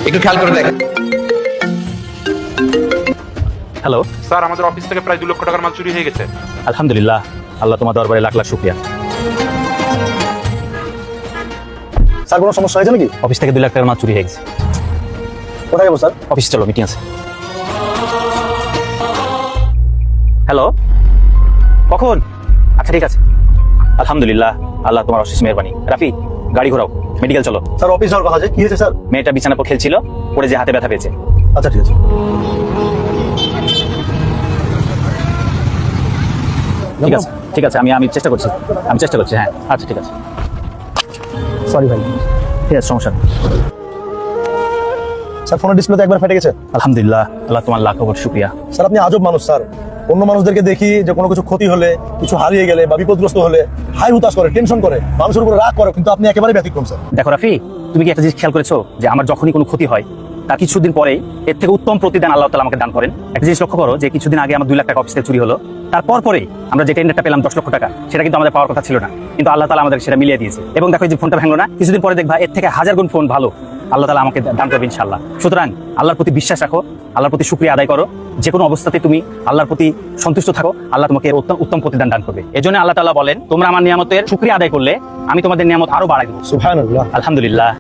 একটু খেয়াল করে দেখেন। হ্যালো স্যার, আমাদের অফিস থেকে প্রায় 2 লক্ষ টাকার মাল চুরি হয়ে গেছে। আলহামদুলিল্লাহ, আল্লাহ তোমার দরবারে লাখ লাখ শুকরিয়া। স্যার কোনো সমস্যা হয়েছে নাকি? অফিস থেকে 2 লাখ টাকার মাল চুরি হয়ে গেছে। কোথায় যাবো স্যার? অফিস চলো, মিটিং আছে। হ্যালো, কখন? আচ্ছা ঠিক আছে। আলহামদুলিল্লাহ, আল্লাহ তোমার অশেষ মেহরবানি। রাফি, গাড়ি ঘোরাও, মেডিকেল চলো। স্যার অফিস যাওয়ার কথা আছে, কি হয়েছে স্যার? মেয়েটা বিছানার পর খেলছিল, পড়ে যে হাতে ব্যথা পেয়েছে। আচ্ছা ঠিক আছে। ঠিক আছে ঠিক আছে, আমি চেষ্টা করছি, হ্যাঁ। আচ্ছা ঠিক আছে, সরি ভাই। ঠিক আছে, সমস্যা নেই। স্যার ফোনের ডিসপ্লে তো একবার ফেটে গেছে। আলহামদুলিল্লাহ, আল্লাহ তোমার লাখ লাখ শুকরিয়া। স্যার আপনি আজব মানুষ স্যার। অন্য মানুষদেরকে দেখি যে কোনো কিছু ক্ষতি হলে, কিছু হারিয়ে গেলে বা বিপদগ্রস্ত হলে হাই হুতাশ করে, টেনশন করে, মানুষের উপরে রাগ করে, কিন্তু আপনি একেবারে ব্যতিক্রম স্যার। দেখো রাফি, তুমি কি একটা জিনিস খেয়াল করেছো যে আমার যখনই কোনো ক্ষতি হয় তার কিছুদিন পরেই এর থেকে উত্তম প্রতিদান আল্লাহ তাআলা আমাকে দান করেন? একটা জিনিস লক্ষ্য করো যে কিছুদিন আগে আমার 2 লাখ টাকা অফিস থেকে চুরি হলো, তারপর পরেই আমরা যে টেন্ডারটা পেলাম 10 লক্ষ টাকা, সেটা কিন্তু আমাদের পাওয়ার কথা ছিল না, কিন্তু আল্লাহ তাআলা আমাদের সেটা মিলিয়ে দিয়েছে। এবং দেখো, এই যে ফোনটা ভাঙলো না, কিছুদিন পরে দেখবা এর থেকে 1000 গুণ ফোন ভালো আল্লাহ তাআলা আমাকে দান করবে ইনশাআল্লাহ। সুতরাং আল্লাহর প্রতি বিশ্বাস রাখো, আল্লাহর প্রতি শুকরিয়া আদায় করো। যে কোনো অবস্থাতে তুমি আল্লাহর প্রতি সন্তুষ্ট থাকো, আল্লাহ তোমাকে উত্তম প্রতিদান দান করবে। এজন্য আল্লাহ তাআলা বলেন, তোমরা আমার নিয়ামতের শুকরিয়া আদায় করলে আমি তোমাদের নিয়ামত আরো বাড়াই দেব। সুবহানাল্লাহ। আলহামদুলিল্লাহ।